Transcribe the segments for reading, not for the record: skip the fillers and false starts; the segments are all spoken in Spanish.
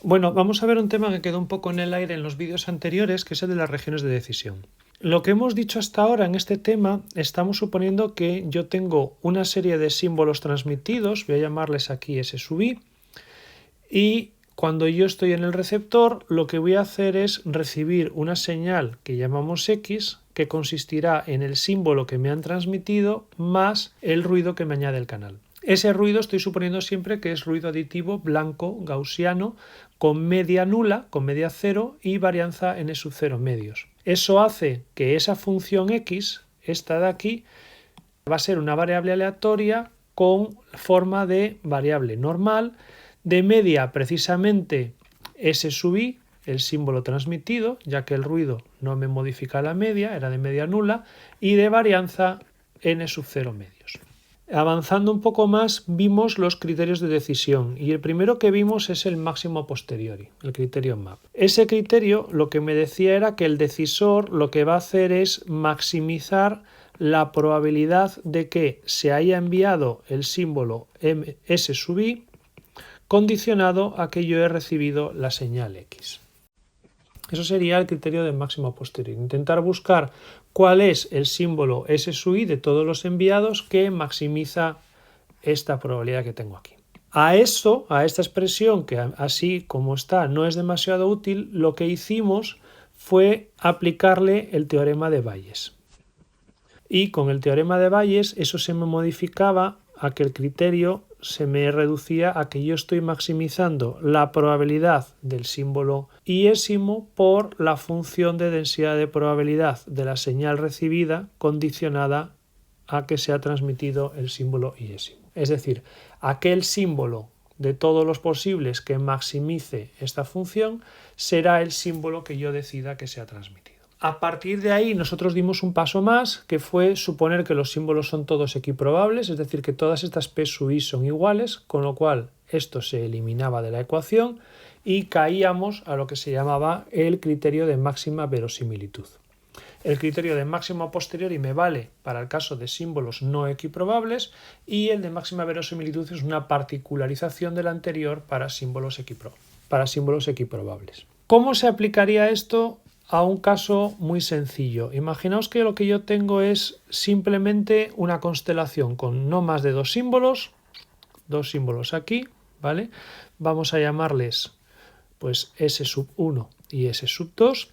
Bueno, vamos a ver un tema que quedó un poco en el aire en los vídeos anteriores, que es el de las regiones de decisión. Lo que hemos dicho hasta ahora en este tema, estamos suponiendo que yo tengo una serie de símbolos transmitidos, voy a llamarles aquí S sub i, y cuando yo estoy en el receptor, lo que voy a hacer es recibir una señal que llamamos X, que consistirá en el símbolo que me han transmitido más el ruido que me añade el canal. Ese ruido estoy suponiendo siempre que es ruido aditivo blanco gaussiano con media nula, con media cero y varianza n sub 0 medios. Eso hace que esa función X, esta de aquí, va a ser una variable aleatoria con forma de variable normal, de media precisamente S sub i, el símbolo transmitido, ya que el ruido no me modifica la media, era de media nula, y de varianza n sub 0 medios. Avanzando un poco más, vimos los criterios de decisión y el primero que vimos es el máximo a posteriori, el criterio MAP. Ese criterio lo que me decía era que el decisor lo que va a hacer es maximizar la probabilidad de que se haya enviado el símbolo S sub i condicionado a que yo he recibido la señal X. Eso sería el criterio de máximo a posteriori. Intentar buscar cuál es el símbolo S sub i de todos los enviados que maximiza esta probabilidad que tengo aquí. A esta expresión, que así como está no es demasiado útil, lo que hicimos fue aplicarle el teorema de Bayes. Y con el teorema de Bayes eso se me modificaba a que el criterio se me reducía a que yo estoy maximizando la probabilidad del símbolo iésimo por la función de densidad de probabilidad de la señal recibida condicionada a que se ha transmitido el símbolo iésimo. Es decir, aquel símbolo de todos los posibles que maximice esta función será el símbolo que yo decida que se ha transmitido. A partir de ahí nosotros dimos un paso más, que fue suponer que los símbolos son todos equiprobables, es decir, que todas estas P sub i son iguales, con lo cual esto se eliminaba de la ecuación y caíamos a lo que se llamaba el criterio de máxima verosimilitud. El criterio de máximo a posteriori me vale para el caso de símbolos no equiprobables y el de máxima verosimilitud es una particularización del anterior para símbolos equiprobables. ¿Cómo se aplicaría esto a un caso muy sencillo? Imaginaos que lo que yo tengo es simplemente una constelación con no más de dos símbolos aquí, ¿vale? Vamos a llamarles pues S sub 1 y S sub 2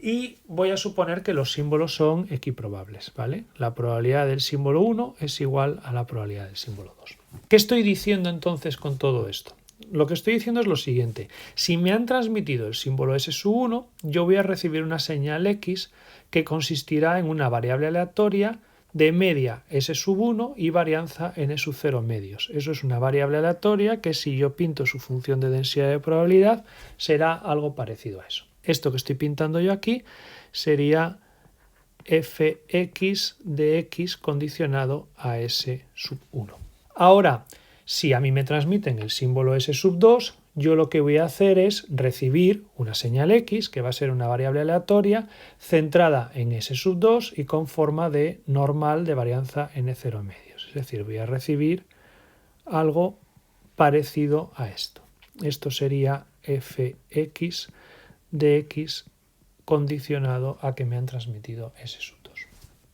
y voy a suponer que los símbolos son equiprobables, ¿vale? La probabilidad del símbolo 1 es igual a la probabilidad del símbolo 2. ¿Qué estoy diciendo entonces con todo esto? Lo que estoy diciendo es lo siguiente: si me han transmitido el símbolo S sub 1, yo voy a recibir una señal X que consistirá en una variable aleatoria de media S sub 1 y varianza n sub 0 medios. Eso es una variable aleatoria que si yo pinto su función de densidad de probabilidad será algo parecido a eso. Esto que estoy pintando yo aquí sería fx de x condicionado a S sub 1. Ahora, si a mí me transmiten el símbolo S sub 2, yo lo que voy a hacer es recibir una señal X, que va a ser una variable aleatoria, centrada en S sub 2 y con forma de normal de varianza n0 medios. Es decir, voy a recibir algo parecido a esto. Esto sería fx de x condicionado a que me han transmitido S sub 2.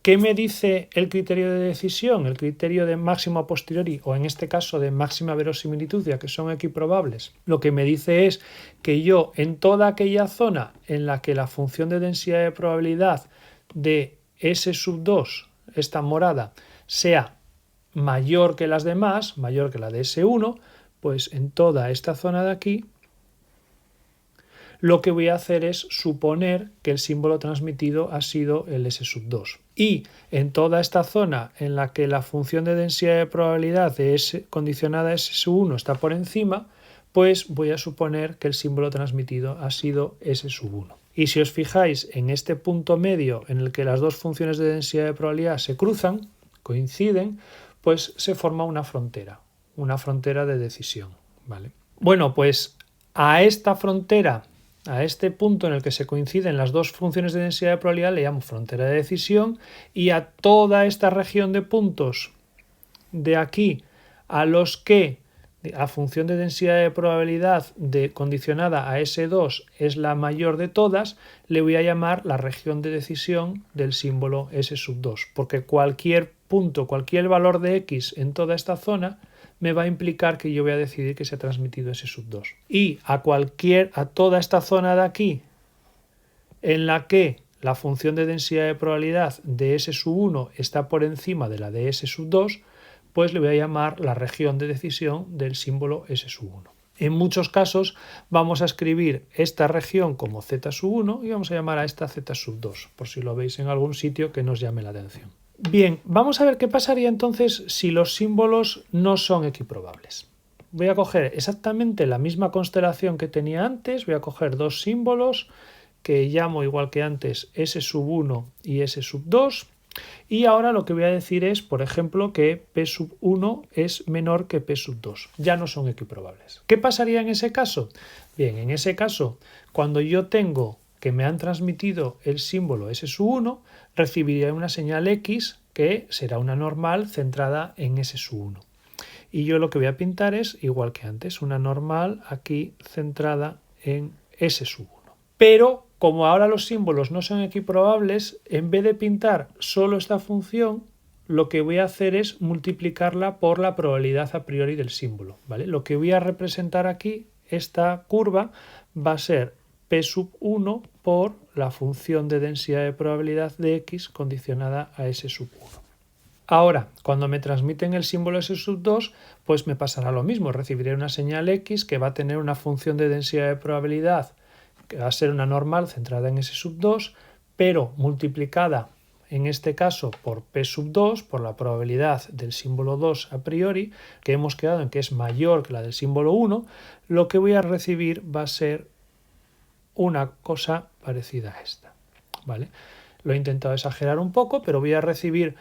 ¿Qué me dice el criterio de decisión? El criterio de máximo a posteriori, o en este caso de máxima verosimilitud, ya que son equiprobables. Lo que me dice es que yo en toda aquella zona en la que la función de densidad de probabilidad de S sub 2, esta morada, sea mayor que las demás, mayor que la de S1, pues en toda esta zona de aquí lo que voy a hacer es suponer que el símbolo transmitido ha sido el S sub 2. Y en toda esta zona en la que la función de densidad de probabilidad de S condicionada a S sub 1 está por encima, pues voy a suponer que el símbolo transmitido ha sido S sub 1. Y si os fijáis en este punto medio en el que las dos funciones de densidad de probabilidad se cruzan, coinciden, pues se forma una frontera de decisión, ¿vale? Bueno, pues a esta frontera, a este punto en el que se coinciden las dos funciones de densidad de probabilidad, le llamo frontera de decisión, y a toda esta región de puntos de aquí a los que la función de densidad de probabilidad condicionada a S2 es la mayor de todas, le voy a llamar la región de decisión del símbolo S sub 2, porque cualquier punto, cualquier valor de X en toda esta zona me va a implicar que yo voy a decidir que se ha transmitido S sub 2. Y a toda esta zona de aquí, en la que la función de densidad de probabilidad de S sub 1 está por encima de la de S sub 2, pues le voy a llamar la región de decisión del símbolo S sub 1. En muchos casos vamos a escribir esta región como Z sub 1 y vamos a llamar a esta Z sub 2, por si lo veis en algún sitio que nos llame la atención. Bien, vamos a ver qué pasaría entonces si los símbolos no son equiprobables. Voy a coger exactamente la misma constelación que tenía antes, voy a coger dos símbolos que llamo igual que antes S sub 1 y S sub 2. Y ahora lo que voy a decir es, por ejemplo, que P sub 1 es menor que P sub 2. Ya no son equiprobables. ¿Qué pasaría en ese caso? Bien, en ese caso, cuando yo tengo que me han transmitido el símbolo S sub 1, recibiría una señal X que será una normal centrada en S sub 1. Y yo lo que voy a pintar es, igual que antes, una normal aquí centrada en S sub 1. Pero como ahora los símbolos no son equiprobables, en vez de pintar solo esta función, lo que voy a hacer es multiplicarla por la probabilidad a priori del símbolo, ¿vale? Lo que voy a representar aquí, esta curva, va a ser P sub 1 por la función de densidad de probabilidad de X condicionada a S sub 1. Ahora, cuando me transmiten el símbolo S sub 2, pues me pasará lo mismo. Recibiré una señal X que va a tener una función de densidad de probabilidad que va a ser una normal centrada en S sub 2, pero multiplicada en este caso por P sub 2, por la probabilidad del símbolo 2 a priori, que hemos quedado en que es mayor que la del símbolo 1, lo que voy a recibir va a ser una cosa parecida a esta, ¿vale? Lo he intentado exagerar un poco, pero voy a recibir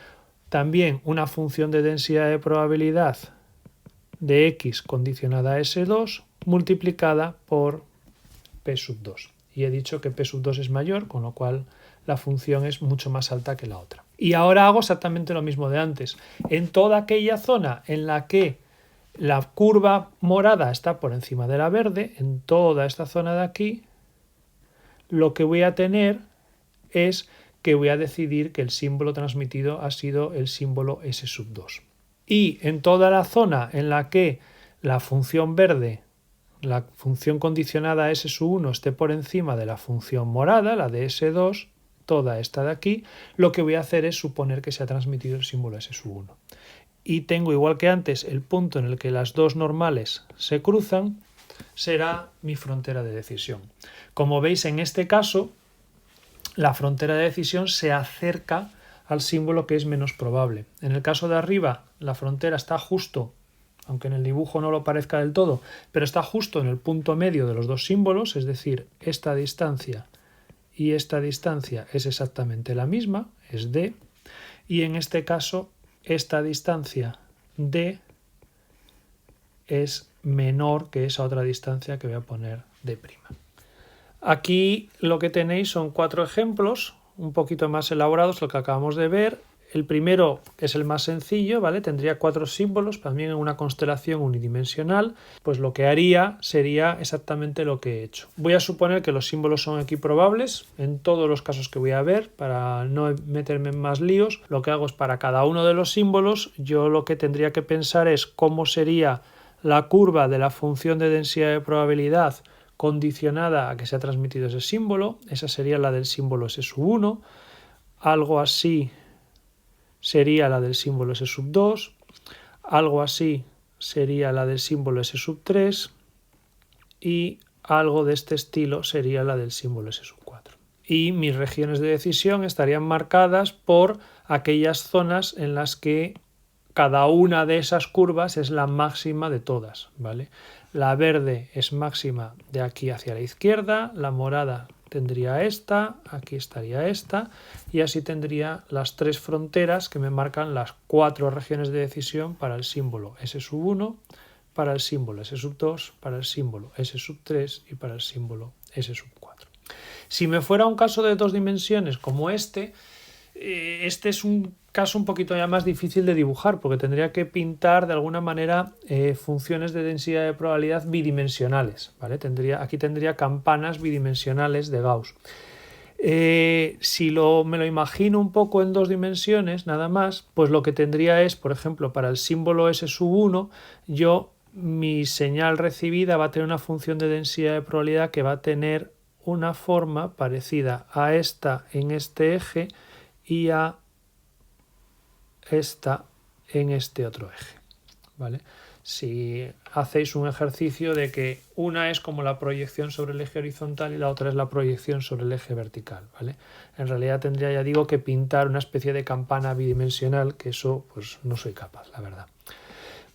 también una función de densidad de probabilidad de X condicionada a S2 multiplicada por P sub 2. Y he dicho que P sub 2 es mayor, con lo cual la función es mucho más alta que la otra. Y ahora hago exactamente lo mismo de antes. En toda aquella zona en la que la curva morada está por encima de la verde, en toda esta zona de aquí, lo que voy a tener es que voy a decidir que el símbolo transmitido ha sido el símbolo S sub 2. Y en toda la zona en la que la función verde, la función condicionada a S sub 1 esté por encima de la función morada, la de S2, toda esta de aquí, lo que voy a hacer es suponer que se ha transmitido el símbolo S sub 1. Y tengo, igual que antes, el punto en el que las dos normales se cruzan, será mi frontera de decisión. Como veis, en este caso, la frontera de decisión se acerca al símbolo que es menos probable. En el caso de arriba, la frontera está justo, aunque en el dibujo no lo parezca del todo, pero está justo en el punto medio de los dos símbolos, es decir, esta distancia y esta distancia es exactamente la misma, es D, y en este caso esta distancia D es menor que esa otra distancia que voy a poner D'. Aquí lo que tenéis son 4 ejemplos un poquito más elaborados, lo que acabamos de ver. El primero es el más sencillo, ¿vale? Tendría 4 símbolos, también en una constelación unidimensional. Pues lo que haría sería exactamente lo que he hecho. Voy a suponer que los símbolos son equiprobables en todos los casos que voy a ver, para no meterme en más líos. Lo que hago es, para cada uno de los símbolos, yo lo que tendría que pensar es cómo sería la curva de la función de densidad de probabilidad condicionada a que se ha transmitido ese símbolo. Esa sería la del símbolo S sub 1. Algo así sería la del símbolo S sub 2, algo así sería la del símbolo S sub 3 y algo de este estilo sería la del símbolo S sub 4. Y mis regiones de decisión estarían marcadas por aquellas zonas en las que cada una de esas curvas es la máxima de todas, ¿vale? La verde es máxima de aquí hacia la izquierda, la morada tendría esta, aquí estaría esta, y así tendría las 3 fronteras que me marcan las 4 regiones de decisión para el símbolo S sub 1, para el símbolo S sub 2, para el símbolo S sub 3 y para el símbolo S sub 4. Si me fuera un caso de 2 dimensiones como este es un caso un poquito ya más difícil de dibujar, porque tendría que pintar de alguna manera funciones de densidad de probabilidad bidimensionales, ¿vale? Aquí tendría campanas bidimensionales de Gauss. Si me lo imagino un poco en 2 dimensiones, nada más, pues lo que tendría es, por ejemplo, para el símbolo S1, mi señal recibida va a tener una función de densidad de probabilidad que va a tener una forma parecida a esta en este eje y a esta en este otro eje, ¿vale? Si hacéis un ejercicio de que una es como la proyección sobre el eje horizontal y la otra es la proyección sobre el eje vertical, ¿vale? En realidad tendría, ya digo, que pintar una especie de campana bidimensional, que eso pues no soy capaz, la verdad.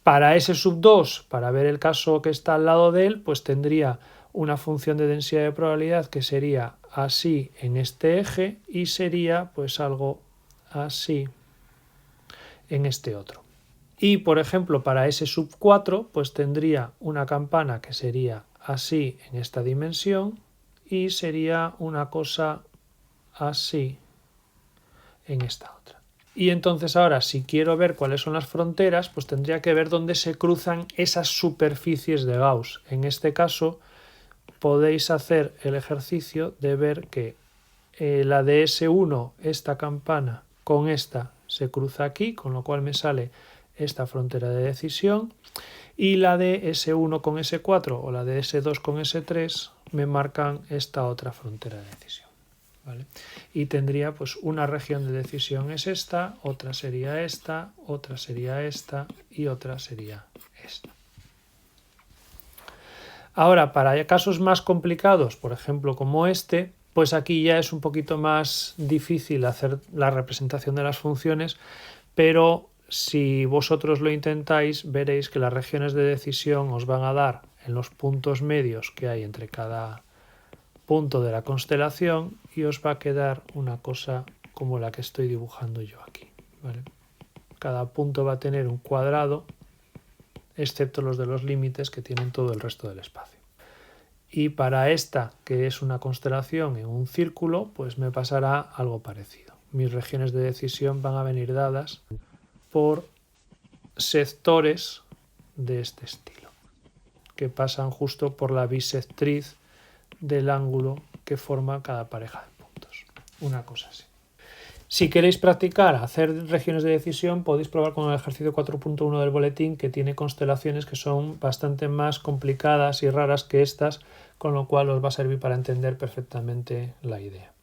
Para S2, para ver el caso que está al lado de él, pues tendría una función de densidad de probabilidad que sería así en este eje y sería pues algo así en este otro. Y por ejemplo para S4 pues tendría una campana que sería así en esta dimensión y sería una cosa así en esta otra. Y entonces ahora si quiero ver cuáles son las fronteras, pues tendría que ver dónde se cruzan esas superficies de Gauss. En este caso podéis hacer el ejercicio de ver que la de S1, esta campana con esta se cruza aquí, con lo cual me sale esta frontera de decisión, y la de S1 con S4 o la de S2 con S3 me marcan esta otra frontera de decisión, ¿vale? Y tendría pues una región de decisión es esta, otra sería esta, otra sería esta y otra sería esta. Ahora, para casos más complicados, por ejemplo como este, pues aquí ya es un poquito más difícil hacer la representación de las funciones, pero si vosotros lo intentáis, veréis que las regiones de decisión os van a dar en los puntos medios que hay entre cada punto de la constelación y os va a quedar una cosa como la que estoy dibujando yo aquí, ¿vale? Cada punto va a tener un cuadrado, excepto los de los límites que tienen todo el resto del espacio. Y para esta, que es una constelación en un círculo, pues me pasará algo parecido. Mis regiones de decisión van a venir dadas por sectores de este estilo, que pasan justo por la bisectriz del ángulo que forma cada pareja de puntos. Una cosa así. Si queréis practicar hacer regiones de decisión, podéis probar con el ejercicio 4.1 del boletín, que tiene constelaciones que son bastante más complicadas y raras que estas, con lo cual os va a servir para entender perfectamente la idea.